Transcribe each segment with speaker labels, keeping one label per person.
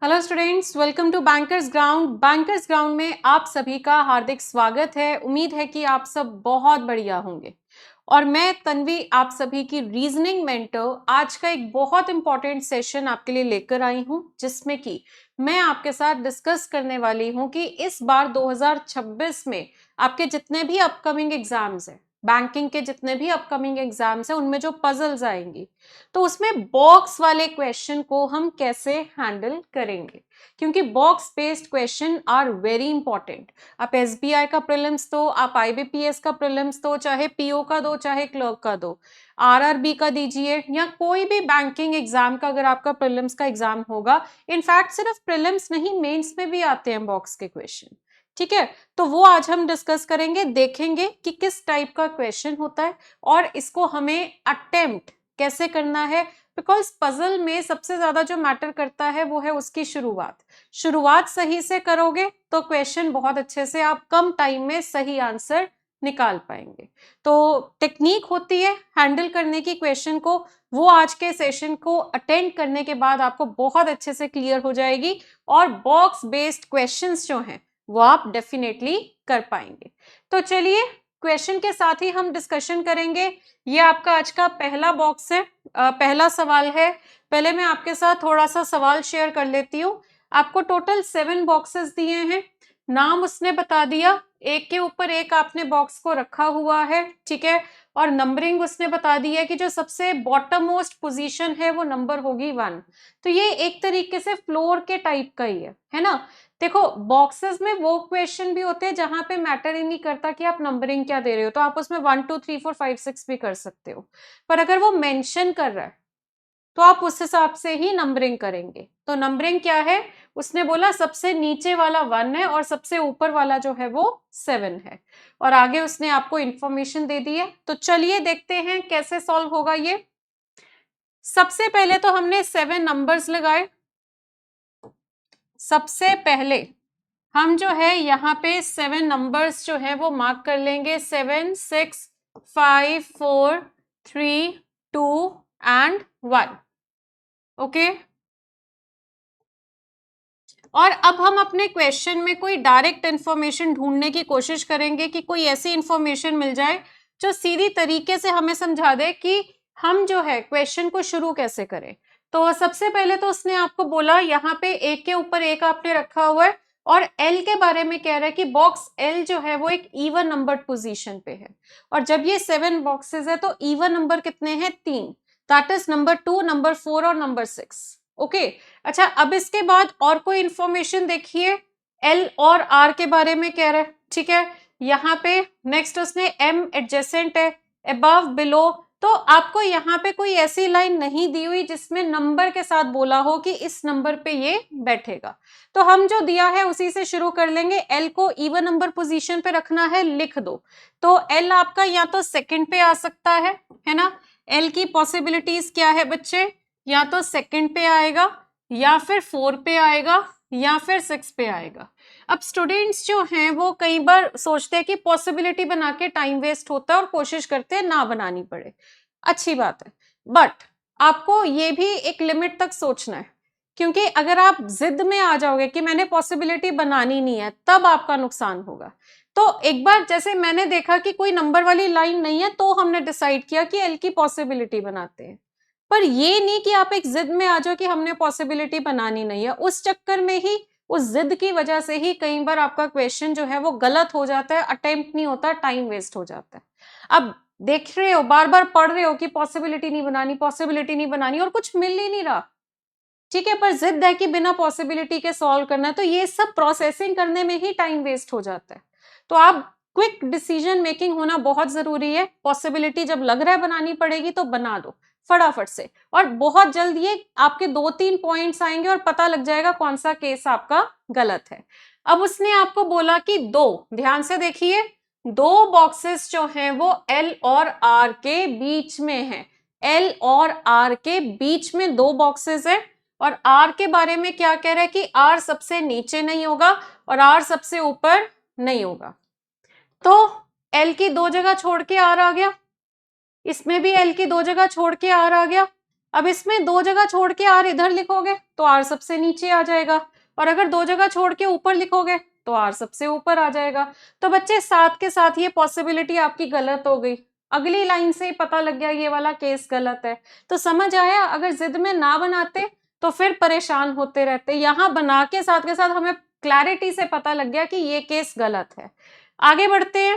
Speaker 1: Hello students, welcome to bankers ground. Bankers ground में आप सभी का हार्दिक स्वागत है। उम्मीद है कि आप सब बहुत बढ़िया होंगे। और मैं तन्वी आप सभी की रीजनिंग मेंटर आज का एक बहुत इंपॉर्टेंट सेशन आपके लिए लेकर आई हूं, जिसमें कि मैं आपके साथ डिस्कस करने वाली हूं कि इस बार 2026 में आपके जितने भी अपकमिंग एग्जाम्स हैं, बैंकिंग के जितने भी अपकमिंग एग्जाम्स हैं, उनमें जो पजल्स आएंगी तो उसमें बॉक्स वाले क्वेश्चन को हम कैसे हैंडल करेंगे, क्योंकि box based question are very important. आप एसबीआई का प्रीलिम्स दो, आप आईबीपीएस का प्रीलिम्स दो, चाहे पीओ का दो, चाहे क्लर्क का दो, आरआरबी का दीजिए, या कोई भी बैंकिंग एग्जाम का अगर आपका प्रीलिम्स का एग्जाम होगा, इनफैक्ट सिर्फ प्रीलिम्स नहीं, मेंस में भी आते हैं बॉक्स के क्वेश्चन। ठीक है, तो वो आज हम डिस्कस करेंगे, देखेंगे कि किस टाइप का क्वेश्चन होता है और इसको हमें अटेम्प्ट कैसे करना है। बिकॉज पजल में सबसे ज्यादा जो मैटर करता है वो है उसकी शुरुआत सही से करोगे तो क्वेश्चन बहुत अच्छे से आप कम टाइम में सही आंसर निकाल पाएंगे। तो टेक्निक होती है हैंडल करने की क्वेश्चन को, वो आज के सेशन को अटेंड करने के बाद आपको बहुत अच्छे से क्लियर हो जाएगी और बॉक्स बेस्ड क्वेश्चंस जो हैं वो आप डेफिनेटली कर पाएंगे। तो चलिए क्वेश्चन के साथ ही हम डिस्कशन करेंगे। ये आपका आज का पहला बॉक्स है, पहला सवाल है। पहले मैं आपके साथ थोड़ा सा सवाल शेयर कर लेती हूँ। आपको टोटल 7 बॉक्सेस दिए हैं, नाम उसने बता दिया, एक के ऊपर एक आपने बॉक्स को रखा हुआ है, ठीक है। और नंबरिंग उसने बता दी है कि जो सबसे बॉटम मोस्ट पोजीशन है वो नंबर होगी 1। तो ये एक तरीके से फ्लोर के टाइप का ही है ना। देखो बॉक्सेस में वो क्वेश्चन भी होते हैं जहां पे मैटर ही नहीं करता कि आप नंबरिंग क्या दे रहे हो, तो आप उसमें 1 2 3 4 5 6 भी कर सकते हो। पर अगर वो मेंशन कर रहा है तो आप उस हिसाब से ही नंबरिंग करेंगे। तो नंबरिंग क्या है, उसने बोला सबसे नीचे वाला 1 है और सबसे ऊपर वाला जो है वो 7 है। और आगे उसने आपको इंफॉर्मेशन दे दी है। तो चलिए देखते हैं कैसे सॉल्व होगा ये। सबसे पहले तो हमने 7 नंबर्स लगाए। सबसे पहले हम जो है यहाँ पे 7 नंबर्स जो है वो मार्क कर लेंगे, 7 6 5 4 3 2 एंड 1। ओके, और अब हम अपने क्वेश्चन में कोई डायरेक्ट इंफॉर्मेशन ढूंढने की कोशिश करेंगे कि कोई ऐसी इंफॉर्मेशन मिल जाए जो सीधी तरीके से हमें समझा दे कि हम जो है क्वेश्चन को शुरू कैसे करें। तो सबसे पहले तो उसने आपको बोला यहाँ पे एक के ऊपर एक आपने रखा हुआ है और एल के बारे में कह रहा है कि बॉक्स एल जो है वो एक इवन नंबर्ड पोजीशन पे है। और जब ये 7 बॉक्सेस है तो इवन नंबर कितने हैं, 3, दैट इज नंबर 2, नंबर 4 और नंबर 6। ओके, अच्छा अब इसके बाद और कोई इंफॉर्मेशन देखिए, एल और आर के बारे में कह रहा है, ठीक है। यहाँ पे नेक्स्ट उसने एम एडजेसेंट है, अबव बिलो। तो आपको यहाँ पे कोई ऐसी लाइन नहीं दी हुई जिसमें नंबर के साथ बोला हो कि इस नंबर पे ये बैठेगा। तो हम जो दिया है उसी से शुरू कर लेंगे। एल को इवन नंबर पोजीशन पे रखना है, लिख दो। तो एल आपका या तो सेकंड पे आ सकता है ना। एल की पॉसिबिलिटीज क्या है बच्चे, या तो सेकंड पे आएगा, या फिर 4 पे आएगा, या फिर 6 पे आएगा। अब स्टूडेंट्स जो हैं वो कई बार सोचते हैं कि पॉसिबिलिटी बना के टाइम वेस्ट होता है और कोशिश करते हैं ना बनानी पड़े। अच्छी बात है, बट आपको ये भी एक लिमिट तक सोचना है, क्योंकि अगर आप जिद में आ जाओगे कि मैंने पॉसिबिलिटी बनानी नहीं है, तब आपका नुकसान होगा। तो एक बार जैसे मैंने देखा कि कोई नंबर वाली लाइन नहीं है तो हमने डिसाइड किया कि एल की पॉसिबिलिटी बनाते हैं। पर ये नहीं कि आप एक जिद में आ जाओ कि हमने पॉसिबिलिटी बनानी नहीं है, उस चक्कर में ही, उस जिद की वजह से ही कई बार आपका क्वेश्चन जो है वो गलत हो जाता है, अटेम्प्ट नहीं होता, टाइम वेस्ट हो जाता है। अब देख रहे हो, बार बार पढ़ रहे हो कि पॉसिबिलिटी नहीं बनानी, पॉसिबिलिटी नहीं बनानी, और कुछ मिल ही नहीं रहा, ठीक है, पर जिद है कि बिना पॉसिबिलिटी के सॉल्व करना है, तो ये सब प्रोसेसिंग करने में ही टाइम वेस्ट हो जाता है। तो आप क्विक डिसीजन मेकिंग होना बहुत जरूरी है। पॉसिबिलिटी जब लग रहा है बनानी पड़ेगी तो बना दो फटाफट से, और बहुत जल्द ये आपके 2-3 पॉइंट्स आएंगे और पता लग जाएगा कौन सा केस आपका गलत है। अब उसने आपको बोला कि ध्यान से देखिए, 2 बॉक्सेस जो हैं वो एल और आर के बीच में हैं। एल और आर के बीच में 2 बॉक्सेस है, और आर के बारे में क्या कह रहा है कि आर सबसे नीचे नहीं होगा और आर सबसे ऊपर नहीं होगा। तो एल की 2 जगह छोड़ के आर आ गया, इसमें भी एल की 2 जगह छोड़ के आर आ गया, अब इसमें 2 जगह छोड़ के आर इधर लिखोगे तो आर सबसे नीचे आ जाएगा, और अगर 2 जगह छोड़ के ऊपर लिखोगे तो आर सबसे ऊपर आ जाएगा। तो बच्चे साथ के साथ ये पॉसिबिलिटी आपकी गलत हो गई, अगली लाइन से ही पता लग गया ये वाला केस गलत है। तो समझ आया, अगर जिद में ना बनाते तो फिर परेशान होते रहते, यहाँ बना के साथ के साथ हमें क्लैरिटी से पता लग गया कि ये केस गलत है। आगे बढ़ते हैं।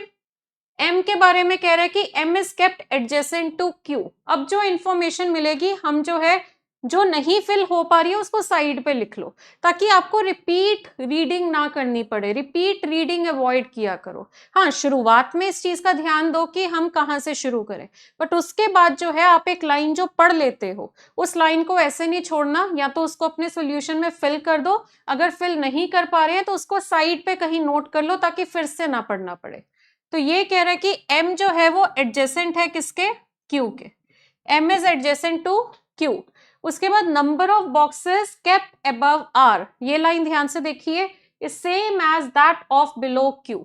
Speaker 1: M के बारे में कह रहा है कि M is kept adjacent to Q। अब जो इंफॉर्मेशन मिलेगी, हम जो है जो नहीं फिल हो पा रही है उसको साइड पे लिख लो, ताकि आपको रिपीट रीडिंग ना करनी पड़े, रिपीट रीडिंग अवॉइड किया करो। हाँ, शुरुआत में इस चीज का ध्यान दो कि हम कहाँ से शुरू करें, बट उसके बाद जो है आप एक लाइन जो पढ़ लेते हो उस लाइन को ऐसे नहीं छोड़ना, या तो उसको अपने सोल्यूशन में फिल कर दो, अगर फिल नहीं कर पा रहे हैं तो उसको साइड पे कहीं नोट कर लो ताकि फिर से ना पढ़ना पड़े। तो ये कह रहा है कि M जो है वो एडजेसेंट है किसके, Q के। M is adjacent to Q। उसके बाद number of boxes kept above R, ये लाइन ध्यान से देखिए, is same as that of below Q।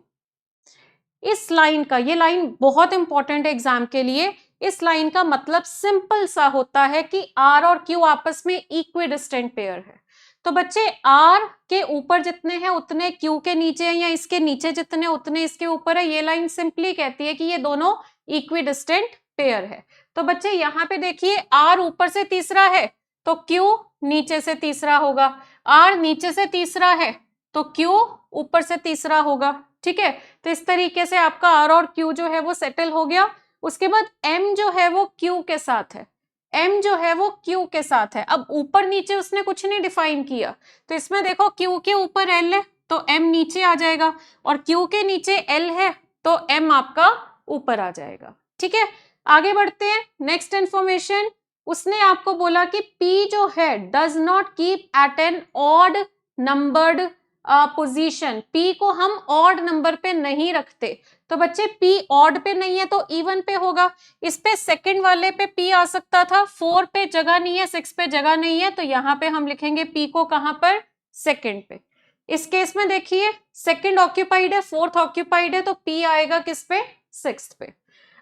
Speaker 1: इस लाइन का, ये लाइन बहुत इंपॉर्टेंट है एग्जाम के लिए। इस लाइन का मतलब सिंपल सा होता है कि R और Q आपस में इक्विडिस्टेंट पेयर है। तो बच्चे R के ऊपर जितने हैं उतने Q के नीचे हैं, या इसके नीचे जितने उतने इसके ऊपर है। ये लाइन सिंपली कहती है कि ये दोनों इक्विडिस्टेंट पेयर है। तो बच्चे यहाँ पे देखिए, R ऊपर से तीसरा है तो Q नीचे से तीसरा होगा, R नीचे से तीसरा है तो Q ऊपर से तीसरा होगा। ठीक है, तो इस तरीके से आपका R और Q जो है वो सेटल हो गया। उसके बाद M जो है वो Q के साथ है, M जो है वो Q के साथ है। अब ऊपर नीचे उसने कुछ नहीं डिफाइन किया, तो इसमें देखो Q के ऊपर L है तो M नीचे आ जाएगा, और Q के नीचे L है तो M आपका ऊपर आ जाएगा। ठीक है, आगे बढ़ते हैं। नेक्स्ट इंफॉर्मेशन, उसने आपको बोला कि P जो है does not keep at an odd numbered position. P को हम ऑड नंबर पे नहीं रखते। तो बच्चे P ऑड पे नहीं है तो इवन पे होगा। इस पे सेकंड वाले पे P आ सकता था, 4 पे जगह नहीं है, 6 पे जगह नहीं है, तो यहाँ पे हम लिखेंगे P को कहां पर, सेकंड पे। इस केस में देखिए, सेकंड ऑक्यूपाइड है, फोर्थ ऑक्यूपाइड है, तो P आएगा किस पे, सिक्स्थ पे।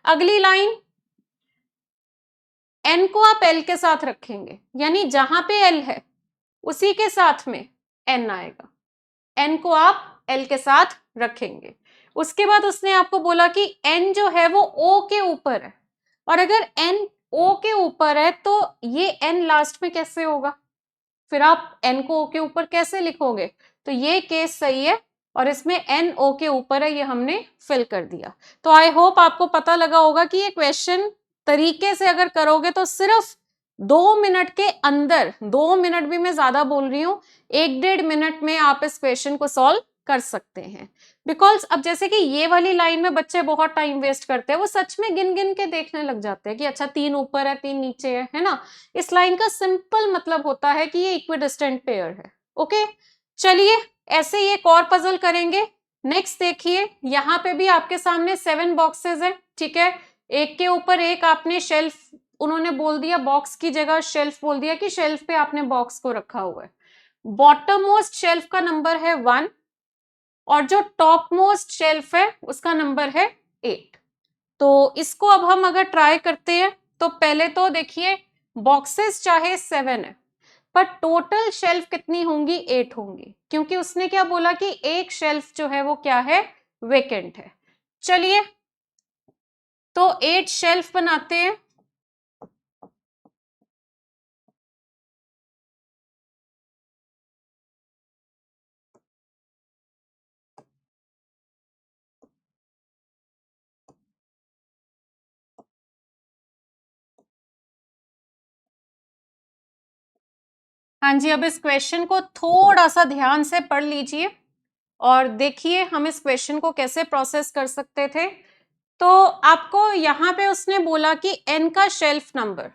Speaker 1: अगली लाइन, N को आप L के साथ रखेंगे, यानी जहां पे L है उसी के साथ में N आएगा। N को आप L के साथ रखेंगे। उसके बाद उसने आपको बोला कि N जो है वो O के ऊपर है, और अगर N O के ऊपर है तो ये N लास्ट में कैसे होगा, फिर आप N को O के ऊपर कैसे लिखोगे। तो ये केस सही है, और इसमें N O के ऊपर है, ये हमने फिल कर दिया। तो आई होप आपको पता लगा होगा कि ये क्वेश्चन तरीके से अगर करोगे तो सिर्फ 2 मिनट के अंदर, 2 मिनट भी मैं ज्यादा बोल रही हूँ, 1-1.5 मिनट में आप इस क्वेश्चन को सॉल्व कर सकते हैं। बिकॉज अब जैसे कि ये वाली लाइन में बच्चे बहुत टाइम वेस्ट करते हैं, वो सच में गिन गिन के देखने लग जाते हैं कि अच्छा 3 ऊपर है 3 नीचे है ना। इस लाइन का सिंपल मतलब होता है कि ये इक्विडिस्टेंट पेयर है। ओके, चलिए ऐसे ही एक और पजल करेंगे। नेक्स्ट देखिए, यहाँ पे भी आपके सामने 7 बॉक्सेस है। ठीक है, एक के ऊपर एक आपने शेल्फ, उन्होंने बोल दिया बॉक्स की जगह शेल्फ बोल दिया कि शेल्फ पे आपने बॉक्स को रखा हुआ है। बॉटम मोस्ट शेल्फ का नंबर है 1, और जो टॉप मोस्ट शेल्फ है उसका नंबर है 8। तो इसको अब हम अगर ट्राई करते हैं तो पहले तो देखिए, बॉक्सेस चाहे 7 है पर टोटल शेल्फ कितनी होंगी, 8 होंगी, क्योंकि उसने क्या बोला कि एक शेल्फ जो है वो क्या है, वेकेंट है। चलिए तो 8 शेल्फ बनाते हैं। हाँ जी, अब इस क्वेश्चन को थोड़ा सा ध्यान से पढ़ लीजिए और देखिए हम इस क्वेश्चन को कैसे प्रोसेस कर सकते थे। तो आपको यहाँ पे उसने बोला कि n का शेल्फ नंबर,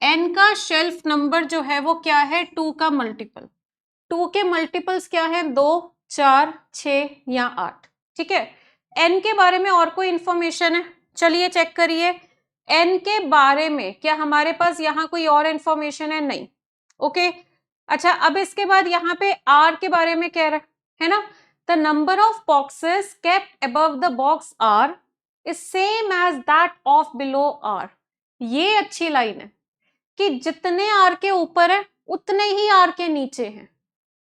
Speaker 1: n का शेल्फ नंबर जो है वो क्या है, 2 का मल्टीपल। 2 के मल्टीपल्स क्या है, 2, 4, 6 या 8। ठीक है, n के बारे में और कोई इंफॉर्मेशन है, चलिए चेक करिए। n के बारे में क्या हमारे पास यहाँ कोई और इंफॉर्मेशन है, नहीं। ओके, अच्छा अब इसके बाद यहाँ पे r के बारे में कह रहा है ना, the number of boxes kept above the box r is same as that of below r। ये अच्छी लाइन है, कि जितने आर के ऊपर है उतने ही आर के नीचे हैं।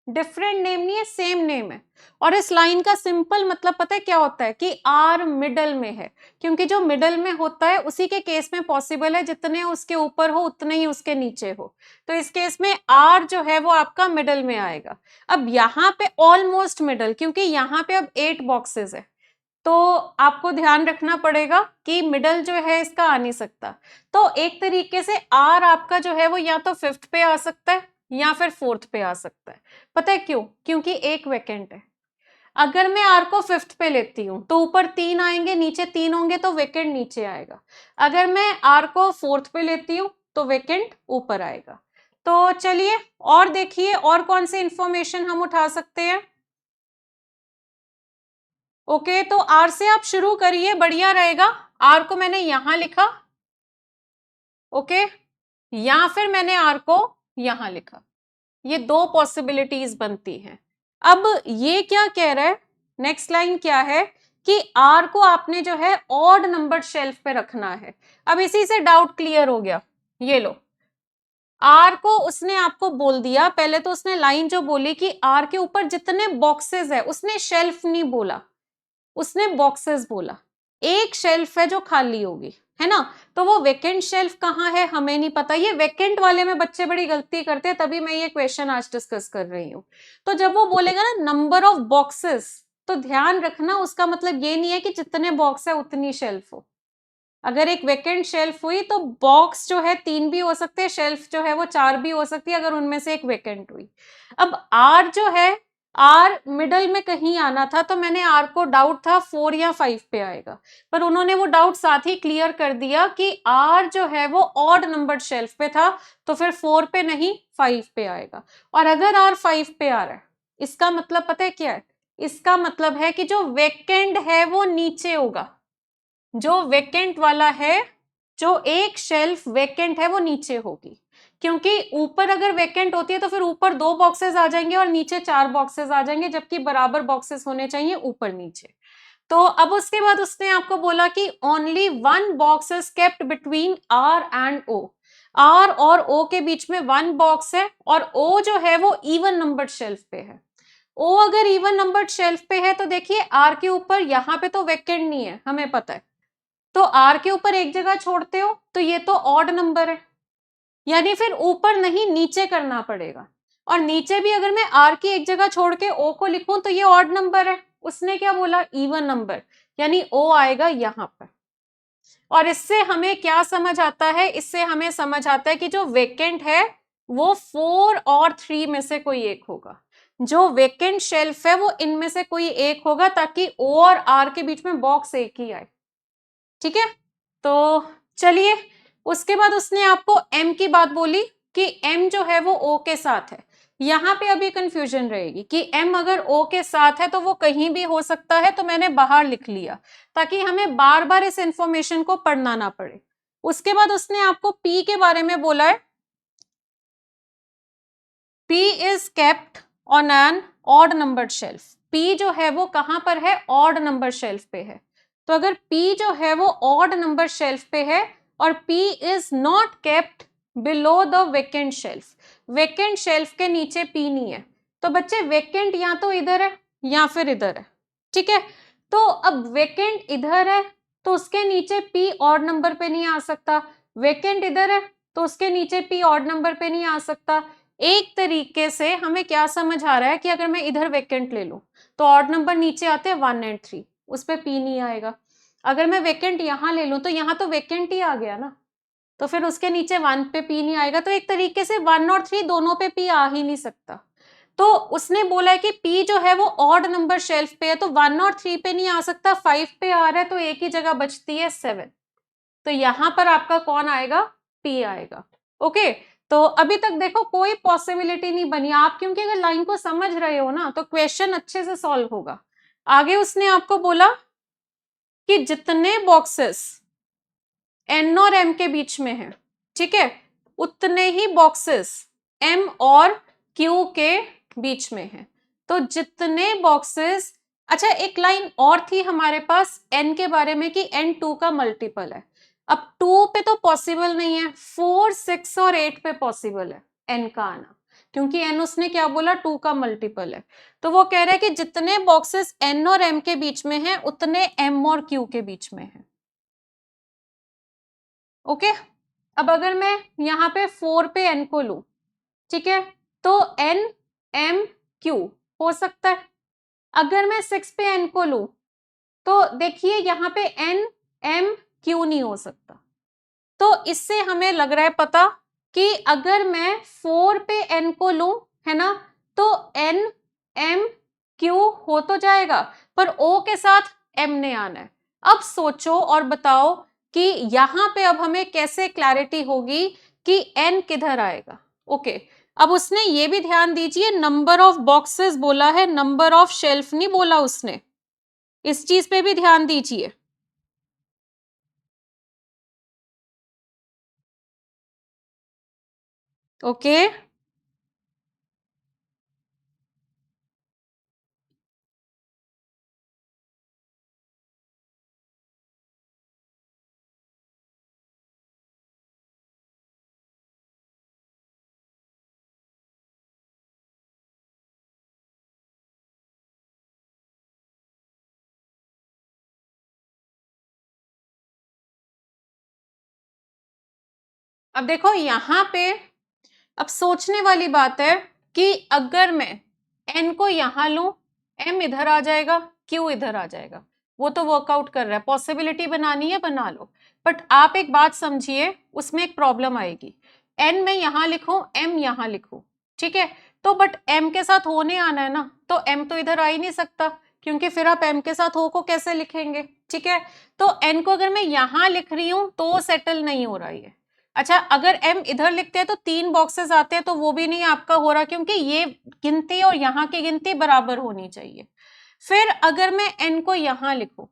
Speaker 1: डिफरेंट नेम नहीं है, सेम नेम है। और इस लाइन का सिंपल मतलब पता है क्या होता है कि आर मिडल में है, क्योंकि जो मिडल में होता है उसी के केस में पॉसिबल है जितने उसके ऊपर हो उतने ही उसके नीचे हो। तो इस केस में आर जो है वो आपका मिडल में आएगा। अब यहाँ पे ऑलमोस्ट मिडल, क्योंकि यहाँ पे अब 8 बॉक्सेस है, तो आपको ध्यान रखना पड़ेगा कि मिडल जो है इसका आ नहीं सकता। तो एक तरीके से आर आपका जो है वो या तो 5th पे आ सकता है या फिर 4th पे आ सकता है। पता है क्यों? क्योंकि एक वैकेंट है। अगर मैं आर को 5th पे लेती हूँ तो ऊपर 3 आएंगे, नीचे 3 होंगे, तो वैकेंट नीचे आएगा। अगर मैं आर को 4th पे लेती हूँ तो वैकेंट ऊपर आएगा। तो चलिए और देखिए और कौन सी इंफॉर्मेशन हम उठा सकते हैं। ओके, तो आर से आप शुरू करिए, बढ़िया रहेगा। आर को मैंने यहां लिखा, ओके, या फिर मैंने आर को यहां लिखा। ये दो पॉसिबिलिटीज बनती हैं। अब ये क्या कह रहा है, नेक्स्ट लाइन क्या है कि आर को आपने जो है ऑड नंबर शेल्फ पे रखना है। अब इसी से डाउट क्लियर हो गया। ये लो, आर को उसने आपको बोल दिया, पहले तो उसने लाइन जो बोली कि आर के ऊपर जितने बॉक्सेस है, उसने शेल्फ नहीं बोला, उसने बॉक्सेस बोला। एक शेल्फ है जो खाली होगी, है ना। तो वो वेकेंट शेल्फ कहाँ है हमें नहीं पता। ये वेकेंट वाले में बच्चे बड़ी गलती करते हैं, तभी मैं ये क्वेश्चन आज डिस्कस कर रही हूँ। तो जब वो बोलेगा ना नंबर ऑफ बॉक्सेस, तो ध्यान रखना उसका मतलब ये नहीं है कि जितने बॉक्स है उतनी शेल्फ हो। अगर एक वेकेंट शेल्फ हुई तो बॉक्स जो है 3 भी हो सकते हैं, शेल्फ जो है वो 4 भी हो सकती है, अगर उनमें से एक वेकेंट हुई। अब आर जो है, आर मिडल में कहीं आना था, तो मैंने आर को डाउट था 4 या 5 पे आएगा, पर उन्होंने वो डाउट साथ ही क्लियर कर दिया कि आर जो है वो ऑड नंबर शेल्फ पे था, तो फिर 4 पे नहीं 5 पे आएगा। और अगर आर 5 पे आ रहा है, इसका मतलब पता है क्या है? इसका मतलब है कि जो वेकेंट है वो नीचे होगा। जो वेकेंट वाला है, जो एक शेल्फ वेकेंट है वो नीचे होगी, क्योंकि ऊपर अगर वेकेंट होती है तो फिर ऊपर 2 बॉक्सेस आ जाएंगे और नीचे 4 बॉक्सेस आ जाएंगे, जबकि बराबर बॉक्सेस होने चाहिए ऊपर नीचे। तो अब उसके बाद उसने आपको बोला कि only 1 box is kept between R and O. R और ओ के बीच में 1 बॉक्स है, और ओ जो है वो इवन नंबर शेल्फ पे है। ओ अगर इवन नंबर शेल्फ पे है तो देखिए आर के ऊपर यहाँ पे तो वेकेंट नहीं है, हमें पता है, तो आर के ऊपर एक जगह छोड़ते हो तो ये तो ऑड नंबर है, यानी फिर ऊपर नहीं नीचे करना पड़ेगा। और नीचे भी अगर मैं आर की एक जगह छोड़ के ओ को लिखूं तो ये ऑड नंबर है। उसने क्या बोला? इवन नंबर, यानी ओ आएगा यहां पर। और इससे हमें क्या समझ आता है? इससे हमें समझ आता है कि जो वेकेंट है वो 4 और 3 में से कोई एक होगा। जो वेकेंट शेल्फ है वो इनमें से कोई एक होगा, ताकि ओ और आर के बीच में बॉक्स एक ही आए। ठीक है, तो चलिए उसके बाद उसने आपको एम की बात बोली कि एम जो है वो ओ के साथ है। यहां पे अभी कंफ्यूजन रहेगी कि एम अगर ओ के साथ है तो वो कहीं भी हो सकता है, तो मैंने बाहर लिख लिया ताकि हमें बार बार इस इंफॉर्मेशन को पढ़ना ना पड़े। उसके बाद उसने आपको पी के बारे में बोला है, P is kept on an odd number shelf. P जो है वो कहां पर है? ऑड नंबर शेल्फ पे है। तो अगर P जो है वो ऑड नंबर शेल्फ पे है और P is not kept below the vacant shelf, vacant shelf के नीचे P नहीं है, तो बच्चे वेकेंट या तो इधर है या फिर इधर है। ठीक है, तो अब वेकेंट इधर है तो उसके नीचे P ऑड नंबर पे नहीं आ सकता, वेकेंट इधर है तो उसके नीचे P ऑड नंबर पे नहीं आ सकता। एक तरीके से हमें क्या समझ आ रहा है कि अगर मैं इधर वेकेंट ले लूं तो ऑड नंबर नीचे आते हैं 1 एंड 3, उस पे P नहीं आएगा। अगर मैं वेकेंट यहां ले लूं तो यहां तो वेकेंट ही आ गया ना, तो फिर उसके नीचे 1 पे P नहीं आएगा। तो एक तरीके से 1 और 3 दोनों पे P आ ही नहीं सकता। तो उसने बोला है कि P जो है वो ऑड नंबर शेल्फ पे है, तो 1 और 3 पे नहीं आ सकता, 5 पे आ रहा है, तो एक ही जगह बचती है 7। तो यहां पर आपका कौन आएगा? P आएगा। ओके, तो अभी तक देखो कोई पॉसिबिलिटी नहीं बनी आप, क्योंकि अगर लाइन को समझ रहे हो ना तो क्वेश्चन अच्छे से सॉल्व होगा। आगे उसने आपको बोला कि जितने बॉक्सेस N और M के बीच में है, ठीक है, उतने ही बॉक्सेस M और Q के बीच में है। तो जितने बॉक्सेस, अच्छा एक लाइन और थी हमारे पास N के बारे में कि N 2 का मल्टीपल है। अब 2 पे तो पॉसिबल नहीं है, 4, 6 और 8 पे पॉसिबल है n का आना, क्योंकि n उसने क्या बोला 2 का मल्टीपल है। तो वो कह रहा है कि जितने बॉक्सेस n और m के बीच में हैं उतने m और q के बीच में हैं। ओके, अब अगर मैं यहाँ पे 4 पे n को लूं, ठीक है, तो n m q हो सकता है। अगर मैं 6 पे n को लूं तो देखिए यहाँ पे n m q नहीं हो सकता। तो इससे हमें लग रहा है पता कि अगर मैं 4 पे n को लूं, है ना, तो n m q हो तो जाएगा, पर o के साथ m ने आना है। अब सोचो और बताओ कि यहां पे अब हमें कैसे क्लैरिटी होगी कि n किधर आएगा। ओके, अब उसने ये भी ध्यान दीजिए, नंबर ऑफ बॉक्सेस बोला है, नंबर ऑफ शेल्फ नहीं बोला उसने, इस चीज पे भी ध्यान दीजिए। ओके, अब देखो यहां पे अब सोचने वाली बात है कि अगर मैं n को यहां लूं, m इधर आ जाएगा, q इधर आ जाएगा, वो तो वर्कआउट कर रहा है, पॉसिबिलिटी बनानी है बना लो। बट आप एक बात समझिए, उसमें एक प्रॉब्लम आएगी, n मैं यहां लिखूं, m यहां लिखूं, ठीक है, तो बट m के साथ होने आना है ना, तो m तो इधर आ ही नहीं सकता, क्योंकि फिर आप m के साथ हो को कैसे लिखेंगे, ठीक है। तो n को अगर मैं यहां लिख रही हूं तो सेटल नहीं हो रही है। अच्छा, अगर m इधर लिखते हैं तो 3 बॉक्सेस आते हैं, तो वो भी नहीं आपका हो रहा, क्योंकि ये गिनती और यहाँ की गिनती बराबर होनी चाहिए। फिर अगर मैं n को यहां लिखूं,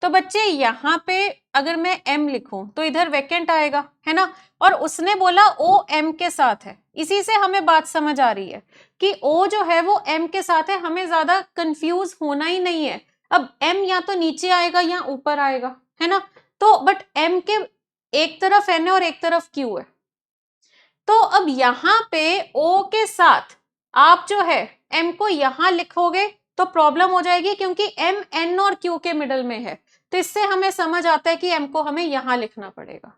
Speaker 1: तो बच्चे यहाँ पे अगर मैं m लिखूं तो इधर वैकेंट आएगा, है ना, और उसने बोला o m के साथ है। इसी से हमें बात समझ आ रही है कि o जो है वो m के साथ है, हमें ज्यादा कंफ्यूज होना ही नहीं है। अब m या तो नीचे आएगा या ऊपर आएगा, है ना, तो बट m के एक तरफ n है और एक तरफ q है, तो अब यहां पे o के साथ आप जो है m को यहां लिखोगे तो प्रॉब्लम हो जाएगी, क्योंकि m n और q के मिडल में है। तो इससे हमें समझ आता है कि m को हमें यहां लिखना पड़ेगा,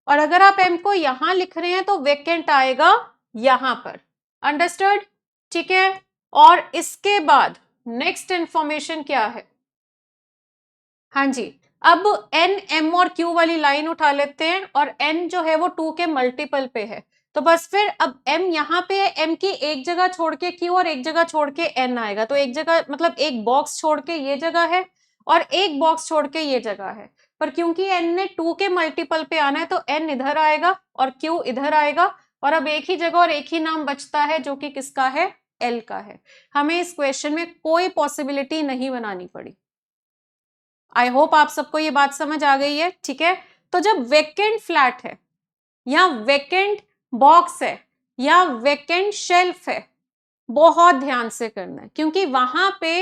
Speaker 1: और अगर आप m को यहां लिख रहे हैं तो वेकेंट आएगा यहां पर। अंडरस्टूड, ठीक है। और इसके बाद नेक्स्ट इंफॉर्मेशन क्या है, हाँ जी, अब n m और q वाली लाइन उठा लेते हैं, और n जो है वो 2 के मल्टीपल पे है, तो बस फिर अब m यहाँ पे है, m की एक जगह छोड़ के q और एक जगह छोड़ के n आएगा, तो एक जगह मतलब एक बॉक्स छोड़ के ये जगह है और एक बॉक्स छोड़ के ये जगह है, पर क्योंकि n ने 2 के मल्टीपल पे आना है तो n इधर आएगा और q इधर आएगा, और अब एक ही जगह और एक ही नाम बचता है जो कि किसका है, l का है। हमें इस क्वेश्चन में कोई पॉसिबिलिटी नहीं बनानी पड़ी। आई होप आप सबको ये बात समझ आ गई है, ठीक है। तो जब वेकेंट फ्लैट है या वेकेंट बॉक्स है या वेकेंट शेल्फ है, बहुत ध्यान से करना है, क्योंकि वहां पे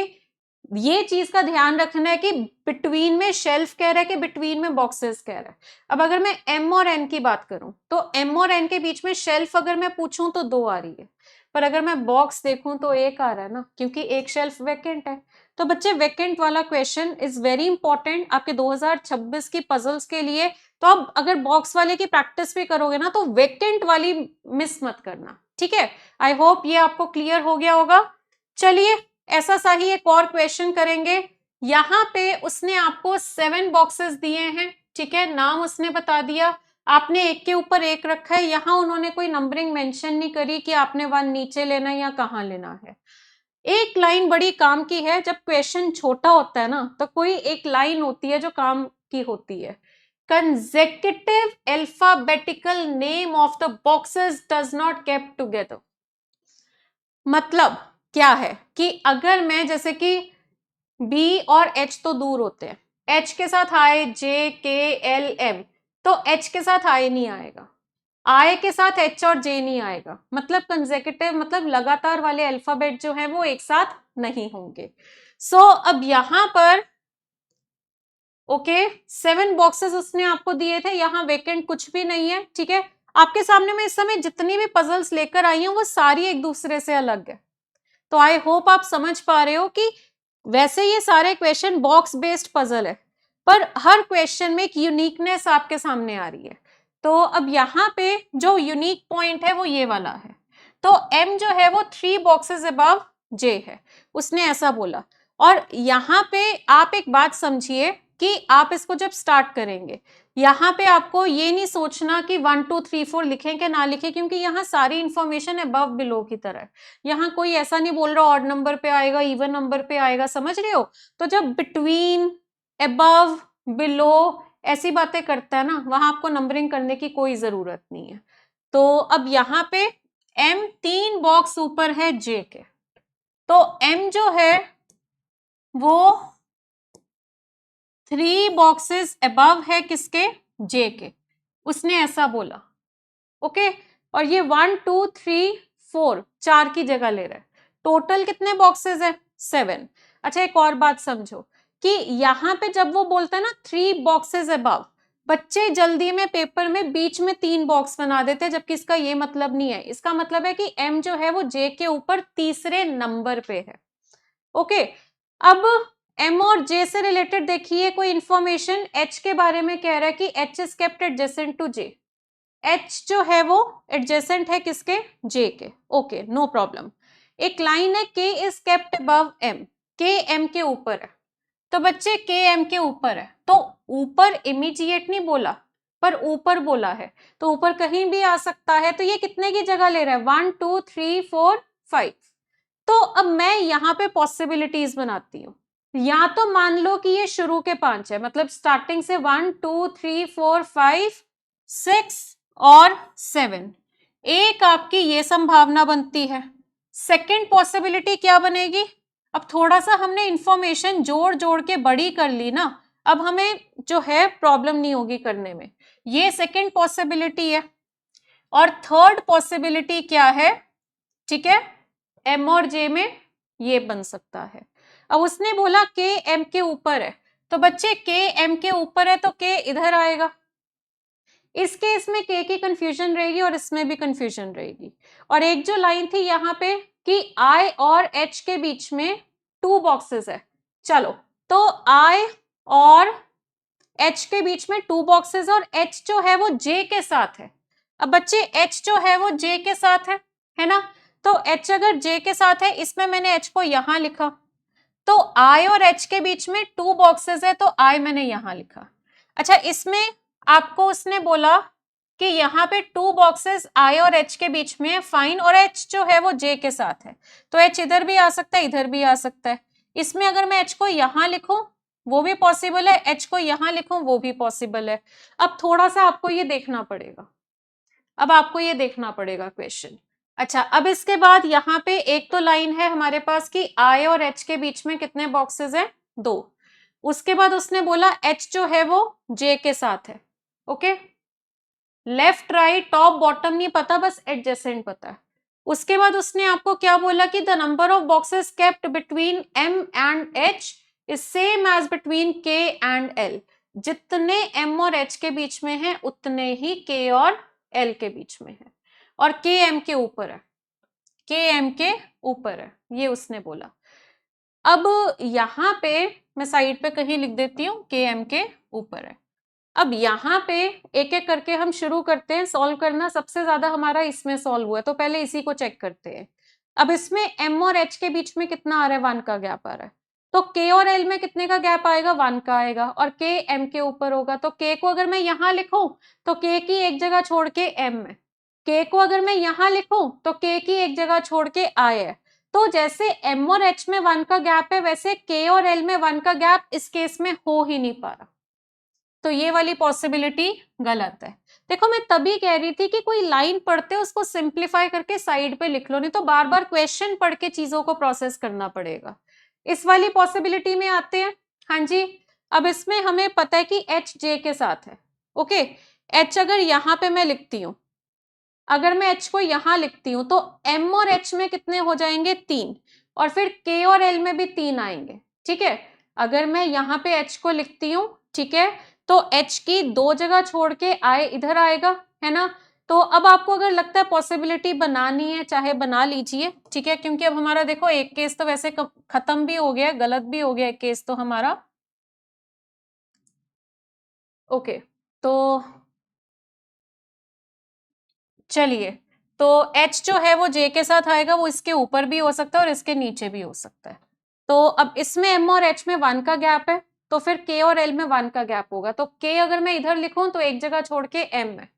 Speaker 1: ये चीज का ध्यान रखना है कि बिटवीन में शेल्फ कह रहा है कि बिटवीन में बॉक्सेस कह रहा है। अब अगर मैं m और n की बात करूं तो m और n के बीच में शेल्फ अगर मैं पूछूं तो 2 आ रही है, पर अगर मैं बॉक्स देखूं तो 1 आ रहा है ना, क्योंकि एक शेल्फ वेकेंट है। तो बच्चे वेकेंट वाला क्वेश्चन इज वेरी इंपॉर्टेंट आपके 2026 की पजल्स के लिए। तो अब अगर बॉक्स वाले की प्रैक्टिस भी करोगे ना तो वेकेंट वाली मिस मत करना, ठीक है। आई होप ये आपको क्लियर हो गया होगा। चलिए ऐसा सा ही एक और क्वेश्चन करेंगे। यहाँ पे उसने आपको 7 बॉक्सेस दिए हैं, ठीक है, नाम उसने बता दिया, आपने एक के ऊपर एक रखा है, यहाँ उन्होंने कोई नंबरिंग मेंशन नहीं करी कि आपने 1 नीचे लेना है या कहाँ लेना है। एक लाइन बड़ी काम की है, जब क्वेश्चन छोटा होता है ना तो कोई एक लाइन होती है जो काम की होती है, consecutive alphabetical name of the boxes does not kept together। मतलब क्या है कि अगर मैं जैसे कि B और H तो दूर होते हैं, H के साथ I J K L M, तो H के साथ I नहीं आएगा, I के साथ H और J नहीं आएगा, मतलब कंसेक्यूटिव मतलब लगातार वाले अल्फाबेट जो है वो एक साथ नहीं होंगे। सो अब यहां पर ओके 7 बॉक्सेस उसने आपको दिए थे, यहाँ वेकेंट कुछ भी नहीं है, ठीक है। आपके सामने मैं इस समय जितनी भी पजल्स लेकर आई हूँ वो सारी एक दूसरे से अलग है। तो आई होप आप समझ पा रहे हो कि वैसे ये सारे क्वेश्चन बॉक्स बेस्ड पजल है, पर हर क्वेश्चन में एक यूनिकनेस आपके सामने आ रही है। तो अब यहाँ पे जो यूनिक पॉइंट है वो ये वाला है। तो M जो है वो 3 बॉक्सेस अबव J है, उसने ऐसा बोला। और यहाँ पे आप एक बात समझिए कि आप इसको जब स्टार्ट करेंगे, यहाँ पे आपको ये नहीं सोचना कि 1 2 3 4 लिखें कि ना लिखें, क्योंकि यहाँ सारी इंफॉर्मेशन अबव बिलो की तरह है। यहाँ कोई ऐसा नहीं बोल रहा ऑड नंबर पे आएगा, इवन नंबर पे आएगा, समझ रहे हो। तो जब बिटवीन, अबव, बिलो ऐसी बातें करता है ना, वहां आपको नंबरिंग करने की कोई जरूरत नहीं है। तो अब यहाँ पे M 3 बॉक्स ऊपर है J के, तो M जो है वो 3 बॉक्सेस अबव है किसके, J के, उसने ऐसा बोला। ओके और ये 1 2 3 4 4 की जगह ले रहा है। टोटल कितने बॉक्सेस है, 7। अच्छा एक और बात समझो कि यहाँ पे जब वो बोलता है ना 3 बॉक्सेस अबव, बच्चे जल्दी में पेपर में बीच में 3 बॉक्स बना देते हैं, जबकि इसका ये मतलब नहीं है। इसका मतलब है कि M जो है वो J के ऊपर तीसरे नंबर पे है। ओके अब M और J से रिलेटेड देखिए कोई इंफॉर्मेशन H के बारे में कह रहा है कि H is kept adjacent to J। H जो है वो एडजेसेंट है किसके, J के। Okay no problem. एक लाइन है K is kept above M, K M के ऊपर है। तो बच्चे K M के ऊपर है, तो ऊपर इमीडिएट नहीं बोला पर ऊपर बोला है, तो ऊपर कहीं भी आ सकता है। तो ये कितने की जगह ले रहा है, 1 2 3 4 5। तो अब मैं यहाँ पे पॉसिबिलिटीज बनाती हूँ। या तो मान लो कि ये शुरू के 5 है, मतलब स्टार्टिंग से 1 2 3 4 5 6 और 7। एक आपकी ये संभावना बनती है। सेकंड पॉसिबिलिटी क्या बनेगी, अब थोड़ा सा हमने इंफॉर्मेशन जोड़ जोड़ के बड़ी कर ली ना, अब हमें जो है प्रॉब्लम नहीं होगी करने में। ये सेकंड पॉसिबिलिटी है। और थर्ड पॉसिबिलिटी क्या है, ठीक है, M और J में ये बन सकता है। अब उसने बोला K M के ऊपर है, तो बच्चे K M के ऊपर है तो K इधर आएगा। इस केस में K की कंफ्यूजन रहेगी और इसमें भी कंफ्यूजन रहेगी। और एक जो लाइन थी यहाँ पे कि I और H के बीच में 2 बॉक्सेस है, चलो तो I और H के बीच में 2 बॉक्सेस और H जो है वो J के साथ है। अब बच्चे H जो है वो J के साथ है ना, तो H अगर J के साथ है, इसमें मैंने H को यहां लिखा, तो I और H के बीच में 2 बॉक्सेस है, तो I मैंने यहां लिखा। अच्छा इसमें आपको उसने बोला कि यहाँ पे 2 बॉक्सेस I और H के बीच में है, फाइन, और H जो है वो J के साथ है, तो H इधर भी आ सकता है, इधर भी आ सकता है। इसमें अगर मैं H को यहां लिखूं वो भी पॉसिबल है, H को यहां लिखूं वो भी पॉसिबल है। अब थोड़ा सा आपको ये देखना पड़ेगा, अब आपको ये देखना पड़ेगा क्वेश्चन। अच्छा अब इसके बाद यहाँ पे एक तो लाइन है हमारे पास कि I और H के बीच में कितने बॉक्सेस हैं, 2। उसके बाद उसने बोला H जो है वो J के साथ है। Okay left right top bottom नहीं पता, बस एडजेसेंट पता है। उसके बाद उसने आपको क्या बोला कि the number of boxes kept between M and H is same as between K and L। जितने M और H के बीच में है उतने ही K और L के बीच में है, और K M के ऊपर है, K M के ऊपर है, ये उसने बोला। अब यहाँ पे मैं साइड पे कहीं लिख देती हूँ K M के ऊपर है। अब यहाँ पे एक एक करके हम शुरू करते हैं सॉल्व करना। सबसे ज्यादा हमारा इसमें सॉल्व हुआ है, तो पहले इसी को चेक करते हैं। अब इसमें M और H के बीच में कितना आ रहा है, 1 का गैप आ रहा है, तो K और L में कितने का गैप आएगा, 1 का आएगा, और K M के ऊपर होगा। तो K को अगर मैं यहाँ लिखूं तो K की एक जगह छोड़ के M है, K को अगर मैं यहाँ लिखूं तो K की एक जगह छोड़ के I है। तो जैसे M और H में 1 का गैप है, वैसे K और L में 1 का गैप इस केस में हो ही नहीं पा रहा, तो ये वाली पॉसिबिलिटी गलत है। देखो मैं तभी कह रही थी कि कोई लाइन पढ़ते उसको सिंप्लीफाई करके साइड पे लिख लो, नहीं तो बार बार क्वेश्चन पढ़ के चीजों को प्रोसेस करना पड़ेगा। इस वाली पॉसिबिलिटी में आते हैं। हाँ जी अब इसमें हमें पता है कि H J के साथ है। ओके H अगर यहाँ पे मैं लिखती हूँ, अगर मैं H को यहाँ लिखती हूँ तो M और H में कितने हो जाएंगे, 3, और फिर K और L में भी 3 आएंगे। ठीक है अगर मैं यहाँ पे H को लिखती हूँ ठीक है, तो H की 2 जगह छोड़ के I इधर आएगा, है ना। तो अब आपको अगर लगता है पॉसिबिलिटी बनानी है, चाहे बना लीजिए, ठीक है, क्योंकि अब हमारा देखो एक केस तो वैसे खत्म भी हो गया, गलत भी हो गया एक केस तो हमारा। ओके, तो चलिए, तो H जो है वो J के साथ आएगा, वो इसके ऊपर भी हो सकता है और इसके नीचे भी हो सकता है। तो अब इसमें M और H में 1 का गैप है, तो फिर K और L में 1 का गैप होगा। तो K अगर मैं इधर लिखूं तो एक जगह छोड़ के M है,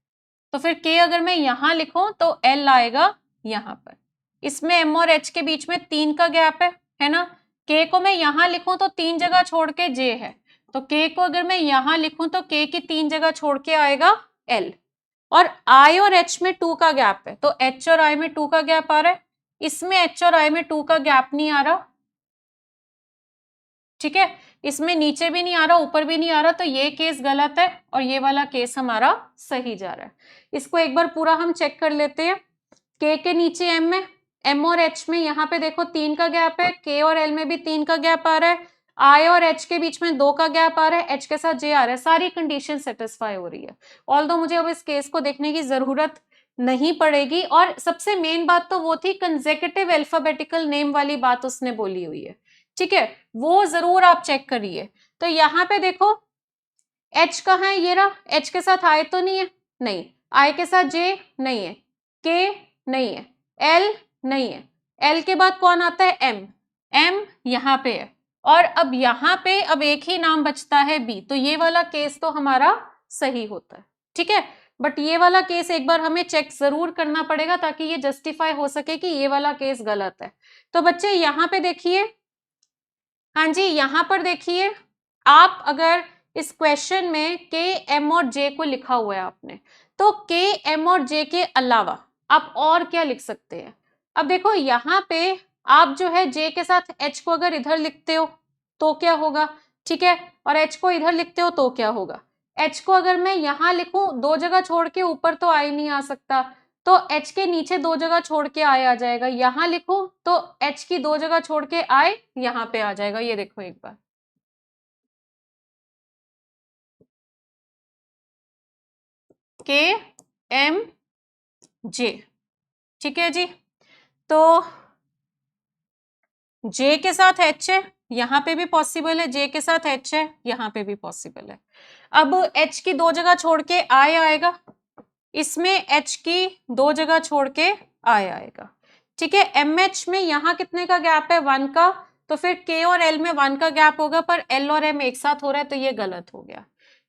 Speaker 1: तो फिर K अगर मैं यहां लिखूं तो L आएगा यहां पर। इसमें M और H के बीच में 3 का गैप है ना। K को मैं यहां लिखूं तो 3 जगह छोड़ के J है, तो K को अगर मैं यहां लिखूं तो K की 3 जगह छोड़ के आएगा L। और I और H में 2 का गैप है, तो H और I में 2 का गैप आ रहा है, इसमें H और I में 2 का गैप नहीं आ रहा, ठीक है, इसमें नीचे भी नहीं आ रहा, ऊपर भी नहीं आ रहा, तो ये केस गलत है और ये वाला केस हमारा सही जा रहा है। इसको एक बार पूरा हम चेक कर लेते हैं। K के नीचे M है, M और H में यहाँ पे देखो 3 का गैप है, K और L में भी 3 का गैप आ रहा है, I और H के बीच में 2 का गैप आ रहा है, H के साथ J आ रहा है, सारी कंडीशन सेटिस्फाई हो रही है। ऑल्दो मुझे अब इस केस को देखने की जरूरत नहीं पड़ेगी। और सबसे मेन बात तो वो थी कंसेक्यूटिव अल्फाबेटिकल नेम वाली बात उसने बोली हुई है, ठीक है, वो जरूर आप चेक करिए। तो यहाँ पे देखो H कहाँ है, ये रहा, H के साथ I तो नहीं है, नहीं, I के साथ J नहीं है, K नहीं है, L नहीं है, L के बाद कौन आता है, M, M यहाँ पे है, और अब यहाँ पे अब एक ही नाम बचता है B, तो ये वाला केस तो हमारा सही होता है, ठीक है। बट ये वाला केस एक बार हमें चेक जरूर करना पड़ेगा ताकि ये जस्टिफाई हो सके कि ये वाला केस गलत है। तो बच्चे यहाँ पे देखिए, हाँ जी, यहाँ पर देखिए, आप अगर इस क्वेश्चन में K, M और J को लिखा हुआ है आपने, तो K, M और J के अलावा आप और क्या लिख सकते हैं। अब देखो यहाँ पे आप जो है J के साथ H को अगर इधर लिखते हो तो क्या होगा, ठीक है, और H को इधर लिखते हो तो क्या होगा। H को अगर मैं यहाँ लिखूं, 2 जगह छोड़ के ऊपर तो I नहीं आ सकता, तो H के नीचे 2 जगह छोड़ के I आ जाएगा, यहां लिखो तो H की 2 जगह छोड़ के I यहां पे आ जाएगा। ये देखो एक बार, K M J, ठीक है जी। तो J के साथ H है, यहां पे भी पॉसिबल है, J के साथ H है, यहां पे भी पॉसिबल है। अब H की 2 जगह छोड़ के I आएगा, इसमें H की 2 जगह छोड़ के I आएगा, ठीक है। MH में यहाँ कितने का गैप है, 1 का, तो फिर K और L में 1 का गैप होगा, पर L और M एक साथ हो रहा है तो ये गलत हो गया।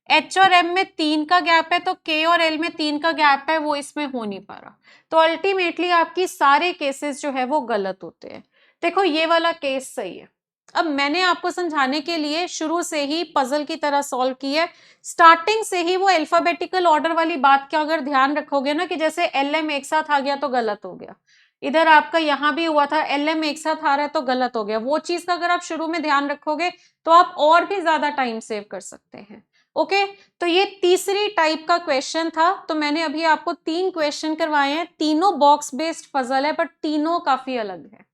Speaker 1: H और M में 3 का गैप है, तो K और L में 3 का गैप है, वो इसमें हो नहीं पा रहा, तो अल्टीमेटली आपकी सारे केसेस जो है वो गलत होते हैं। देखो ये वाला केस सही है। अब मैंने आपको समझाने के लिए शुरू से ही पजल की तरह सॉल्व की है, स्टार्टिंग से ही वो अल्फाबेटिकल ऑर्डर वाली बात का अगर ध्यान रखोगे ना, कि जैसे LM एक साथ आ गया तो गलत हो गया, इधर आपका यहां भी हुआ था LM एक साथ आ रहा है तो गलत हो गया, वो चीज का अगर आप शुरू में ध्यान रखोगे तो आप और भी ज्यादा टाइम सेव कर सकते हैं। ओके, तो ये तीसरी टाइप का क्वेश्चन था। तो मैंने अभी आपको 3 क्वेश्चन करवाए हैं, तीनों बॉक्स बेस्ड पजल है, बट तीनों काफी अलग है।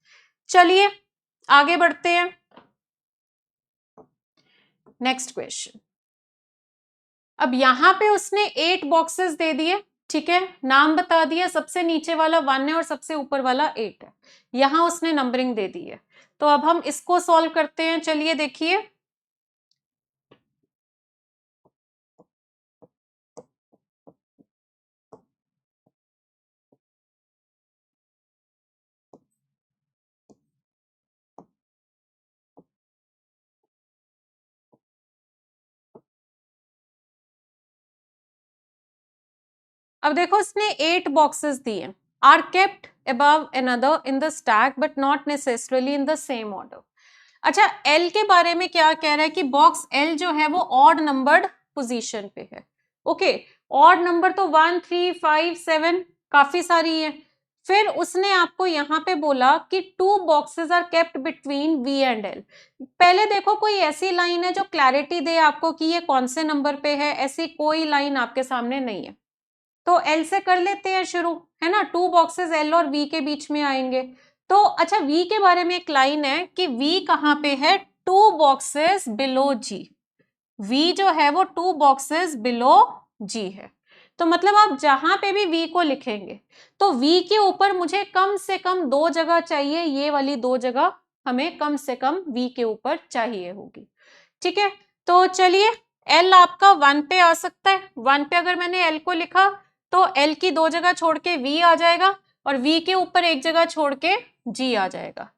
Speaker 1: चलिए आगे बढ़ते हैं, नेक्स्ट क्वेश्चन। अब यहां पे उसने 8 बॉक्सेस दे दिए, ठीक है, नाम बता दिया, सबसे नीचे वाला 1 है और सबसे ऊपर वाला 8 है, यहां उसने नंबरिंग दे दी है। तो अब हम इसको सॉल्व करते हैं। चलिए देखिए, अब देखो उसने 8 बॉक्सेस दिए, are kept above another in the stack but not necessarily in the same order। अच्छा, L के बारे में क्या कह रहा है कि बॉक्स L जो है वो ऑड नंबर्ड पोजीशन पे है। ओके, ऑड नंबर तो 1 3 5 7 काफी सारी है। फिर उसने आपको यहाँ पे बोला कि 2 boxes are kept between V and L। पहले देखो कोई ऐसी लाइन है जो क्लैरिटी दे आपको कि ये कौन से नंबर पे है, ऐसी कोई लाइन आपके सामने नहीं है। तो L से कर लेते हैं शुरू, है ना, 2 बॉक्सेस L और V के बीच में आएंगे। तो अच्छा, V के बारे में एक लाइन है कि V कहां पे है, 2 बॉक्सेस बिलो G। V जो है वो 2 बॉक्सेस बिलो G है। तो मतलब आप जहां पे भी V को लिखेंगे तो V के ऊपर मुझे कम से कम 2 जगह चाहिए, ये वाली 2 जगह हमें कम से कम V के ऊपर चाहिए होगी। ठीक है, तो चलिए L आपका 1 पे आ सकता है। 1 पे अगर मैंने L को लिखा तो L की 2 जगह छोड़ के V आ जाएगा और V के ऊपर 1 जगह छोड़ के G आ जाएगा।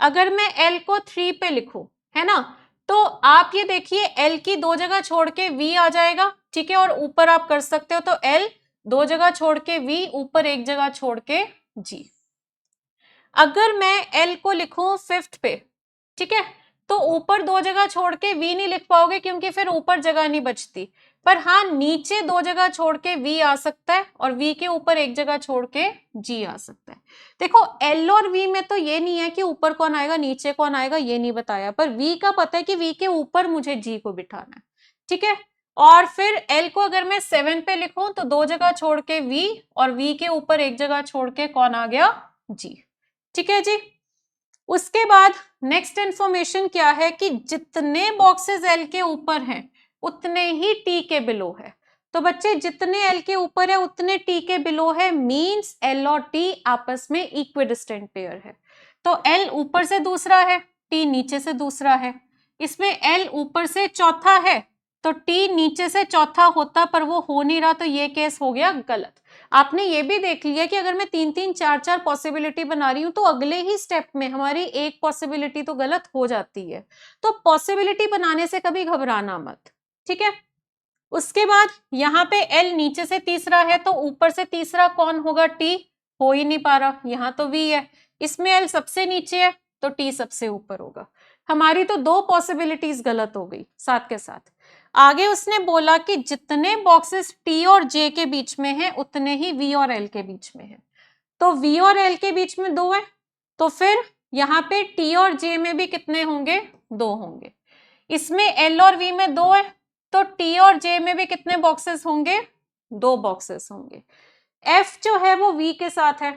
Speaker 1: अगर मैं L को 3 पे लिखूं, है ना, तो आप ये देखिए L की 2 जगह छोड़ के V आ जाएगा। ठीक है, और ऊपर आप कर सकते हो तो L 2 जगह छोड़ के V, ऊपर 1 जगह छोड़ के G। अगर मैं L को लिखूं 5th पे, ठीक है, तो ऊपर 2 जगह छोड़ के V नहीं लिख पाओगे क्योंकि फिर ऊपर जगह नहीं बचती, पर हाँ नीचे 2 जगह छोड़ के V आ सकता है और V के ऊपर 1 जगह छोड़ के G आ सकता है। देखो L और V में तो ये नहीं है कि ऊपर कौन आएगा नीचे कौन आएगा, ये नहीं बताया, पर V का पता है कि V के ऊपर मुझे G को बिठाना है। ठीक है, और फिर L को अगर मैं 7 पे लिखूं तो 2 जगह छोड़ के V और V के ऊपर 1 जगह छोड़ के कौन आ गया, G। ठीक है जी, उसके बाद नेक्स्ट इंफॉर्मेशन क्या है कि जितने बॉक्सेस L के ऊपर हैं उतने ही T के बिलो है। तो बच्चे जितने L के ऊपर है उतने T के बिलो है, मींस L और T आपस में इक्विडिस्टेंट पेयर है। तो L ऊपर से दूसरा है, T नीचे से दूसरा है। इसमें L ऊपर से चौथा है तो T नीचे से चौथा होता, पर वो हो नहीं रहा, तो ये केस हो गया गलत। आपने ये भी देख लिया कि अगर मैं 3-3 4-4 पॉसिबिलिटी बना रही हूं तो अगले ही स्टेप में हमारी एक पॉसिबिलिटी तो गलत हो जाती है। तो पॉसिबिलिटी बनाने से कभी घबराना मत। ठीक है, उसके बाद यहाँ पे L नीचे से तीसरा है तो ऊपर से तीसरा कौन होगा, T। हो ही नहीं पा रहा, यहाँ तो V है, इसमें L सबसे नीचे है तो T सबसे ऊपर होगा। हमारी तो 2 पॉसिबिलिटीज गलत हो गई साथ के साथ। आगे उसने बोला कि जितने बॉक्सेस T और J के बीच में हैं उतने ही V और L के बीच में हैं। तो V और L के बीच में 2 है, तो फिर यहाँ पे T और J में भी कितने होंगे, 2 होंगे। इसमें L और V में 2 है तो T और J में भी कितने बॉक्सेस होंगे, 2 बॉक्सेस होंगे। F जो है वो V के साथ है,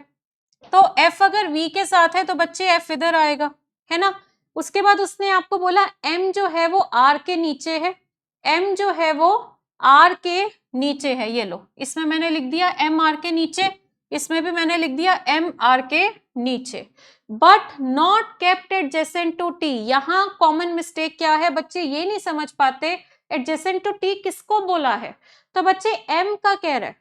Speaker 1: तो F अगर V के साथ है तो बच्चे F इधर आएगा, है ना। उसके बाद उसने आपको बोला M जो है वो R के नीचे है, M जो है वो R के नीचे है। ये लो, इसमें मैंने लिख दिया M R के नीचे, इसमें भी मैंने लिख दिया M R के नीचे, but not kept adjacent to T। यहाँ कॉमन मिस्टेक क्या है, बच्चे ये नहीं समझ पाते एडजेसेंट टू T किसको बोला है। तो बच्चे M का कह रहा है,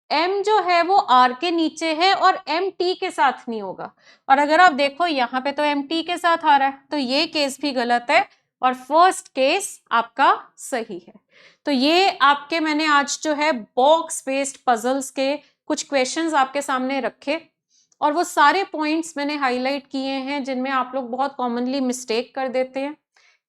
Speaker 1: M जो है वो R के नीचे है और M T के साथ नहीं होगा। और अगर आप देखो यहाँ पे तो M T के साथ आ रहा है, तो ये केस भी गलत है और फर्स्ट केस आपका सही है। तो ये आपके मैंने आज जो है बॉक्स बेस्ड पजल्स के कुछ क्वेश्चंस आपके सामने रखे और वो सारे पॉइंट्स मैंने हाईलाइट किए हैं जिनमें आप लोग बहुत कॉमनली मिस्टेक कर देते हैं,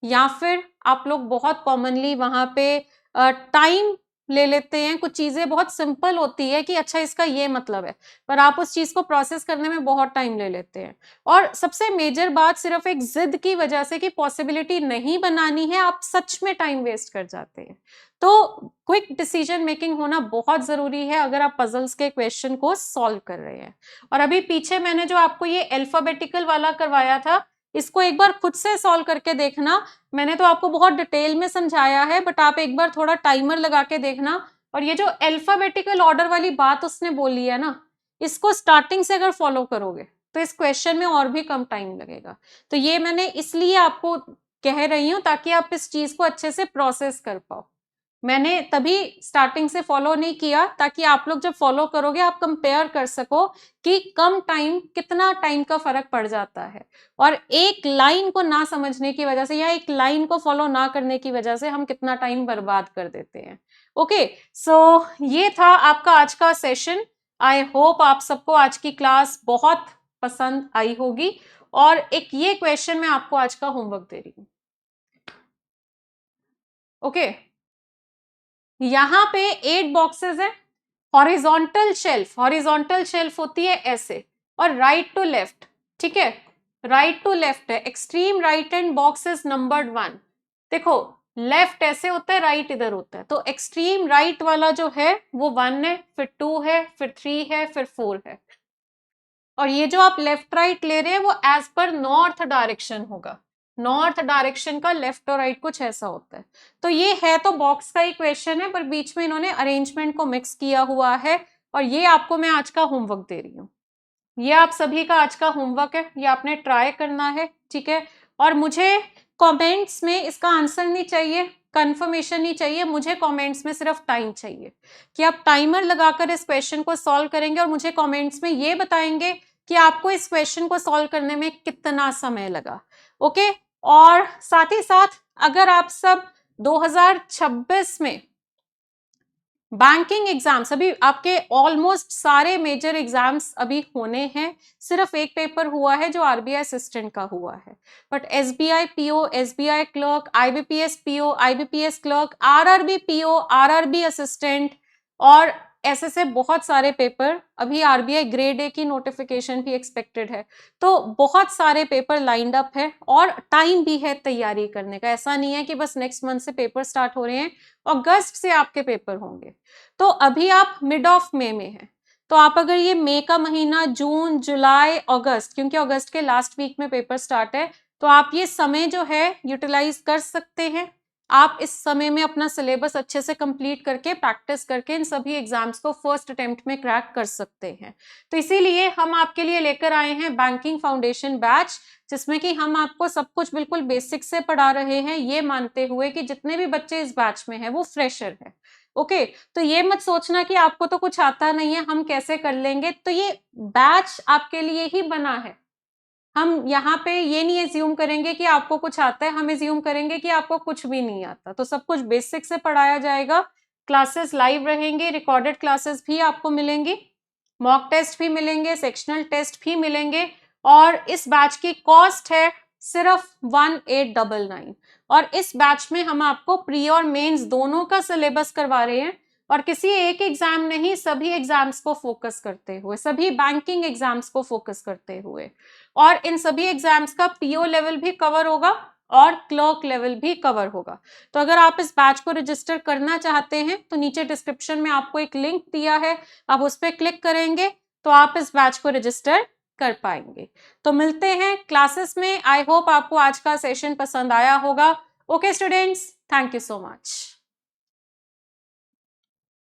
Speaker 1: या फिर आप लोग बहुत कॉमनली वहां पे टाइम ले लेते हैं। कुछ चीजें बहुत सिंपल होती है कि अच्छा इसका ये मतलब है, पर आप उस चीज को प्रोसेस करने में बहुत टाइम ले लेते हैं। और सबसे मेजर बात सिर्फ एक जिद की वजह से कि पॉसिबिलिटी नहीं बनानी है, आप सच में टाइम वेस्ट कर जाते हैं। तो क्विक डिसीजन मेकिंग होना बहुत जरूरी है अगर आप पजल्स के क्वेश्चन को सॉल्व कर रहे हैं। और अभी पीछे मैंने जो आपको ये अल्फाबेटिकल वाला करवाया था, इसको एक बार खुद से सॉल्व करके देखना। मैंने तो आपको बहुत डिटेल में समझाया है, बट आप एक बार थोड़ा टाइमर लगा के देखना। और ये जो अल्फाबेटिकल ऑर्डर वाली बात उसने बोली है ना, इसको स्टार्टिंग से अगर फॉलो करोगे तो इस क्वेश्चन में और भी कम टाइम लगेगा। तो ये मैंने इसलिए आपको कह रही हूं ताकि आप इस चीज को अच्छे से प्रोसेस कर पाओ। मैंने तभी स्टार्टिंग से फॉलो नहीं किया ताकि आप लोग जब फॉलो करोगे आप कंपेयर कर सको कि कम टाइम कितना टाइम का फर्क पड़ जाता है। और एक लाइन को ना समझने की वजह से या एक लाइन को फॉलो ना करने की वजह से हम कितना टाइम बर्बाद कर देते हैं। ओके, सो ये था आपका आज का सेशन। आई होप आप सबको आज की क्लास बहुत पसंद आई होगी। और एक ये क्वेश्चन मैं आपको आज का होमवर्क दे रही हूँ। ओके, यहाँ पे 8 बॉक्सेस है। हॉरिजॉन्टल शेल्फ होती है ऐसे और राइट टू लेफ्ट, ठीक है, राइट टू लेफ्ट है, extreme right and box is numbered 1। देखो लेफ्ट ऐसे होता है, राइट इधर होता है, तो एक्सट्रीम राइट वाला जो है वो 1 है, फिर 2 है, फिर 3 है, फिर 4 है। और ये जो आप लेफ्ट राइट ले रहे हैं वो एज पर नॉर्थ डायरेक्शन होगा। नॉर्थ डायरेक्शन का लेफ्ट और राइट कुछ ऐसा होता है। तो ये है तो बॉक्स का ही क्वेश्चन है, पर बीच में इन्होंने अरेंजमेंट को मिक्स किया हुआ है, और ये आपको मैं आज का होमवर्क दे रही हूँ। ये आप सभी का आज का होमवर्क है, ये आपने ट्राई करना है, ठीक है। और मुझे कमेंट्स में इसका आंसर नहीं चाहिए, कंफर्मेशन नहीं चाहिए, मुझे कमेंट्स में सिर्फ टाइम चाहिए कि आप टाइमर लगाकर इस क्वेश्चन को सॉल्व करेंगे और मुझे कमेंट्स में ये बताएंगे कि आपको इस क्वेश्चन को सॉल्व करने में कितना समय लगा। ओके, और साथ ही साथ अगर आप सब 2026 में बैंकिंग एग्जाम्स, अभी आपके ऑलमोस्ट सारे मेजर एग्जाम्स अभी होने हैं, सिर्फ एक पेपर हुआ है जो आरबीआई असिस्टेंट का हुआ है, but SBI PO, SBI clerk, IBPS PO, IBPS clerk, RRB PO, RRB assistant और ऐसे बहुत सारे पेपर, अभी आरबीआई ग्रेड ए की नोटिफिकेशन भी एक्सपेक्टेड है। तो बहुत सारे पेपर लाइंड अप है और टाइम भी है तैयारी करने का। ऐसा नहीं है कि बस नेक्स्ट मंथ से पेपर स्टार्ट हो रहे हैं, अगस्त से आपके पेपर होंगे। तो अभी आप मिड ऑफ मई में हैं, तो आप अगर ये मई का महीना, जून, जुलाई, अगस्त, क्योंकि अगस्त के लास्ट वीक में पेपर स्टार्ट है, तो आप ये समय जो है यूटिलाइज कर सकते हैं। आप इस समय में अपना सिलेबस अच्छे से कंप्लीट करके, प्रैक्टिस करके इन सभी एग्जाम्स को फर्स्ट अटेम्प्ट में क्रैक कर सकते हैं। तो इसीलिए हम आपके लिए लेकर आए हैं बैंकिंग फाउंडेशन बैच, जिसमें कि हम आपको सब कुछ बिल्कुल बेसिक से पढ़ा रहे हैं, ये मानते हुए कि जितने भी बच्चे इस बैच में हैं वो फ्रेशर है। ओके, तो ये मत सोचना कि आपको तो कुछ आता नहीं है, हम कैसे कर लेंगे। तो ये बैच आपके लिए ही बना है। हम यहाँ पे ये नहीं एज्यूम करेंगे कि आपको कुछ आता है, हम एज्यूम करेंगे कि आपको कुछ भी नहीं आता। तो सब कुछ बेसिक से पढ़ाया जाएगा, क्लासेस लाइव रहेंगे, रिकॉर्डेड क्लासेस भी आपको मिलेंगी, मॉक टेस्ट भी मिलेंगे, सेक्शनल टेस्ट भी मिलेंगे। और इस बैच की कॉस्ट है सिर्फ 1899, और इस बैच में हम आपको प्री और मेंस दोनों का सिलेबस करवा रहे हैं, और किसी एक एग्जाम नहीं, सभी एग्जाम्स को फोकस करते हुए, सभी बैंकिंग एग्जाम्स को फोकस करते हुए। और इन सभी एग्जाम्स का पीओ लेवल भी कवर होगा और क्लर्क लेवल भी कवर होगा। तो अगर आप इस बैच को रजिस्टर करना चाहते हैं तो नीचे डिस्क्रिप्शन में आपको एक लिंक दिया है, आप उस पर क्लिक करेंगे तो आप इस बैच को रजिस्टर कर पाएंगे। तो मिलते हैं क्लासेस में। आई होप आपको आज का सेशन पसंद आया होगा। Okay students, thank you so much.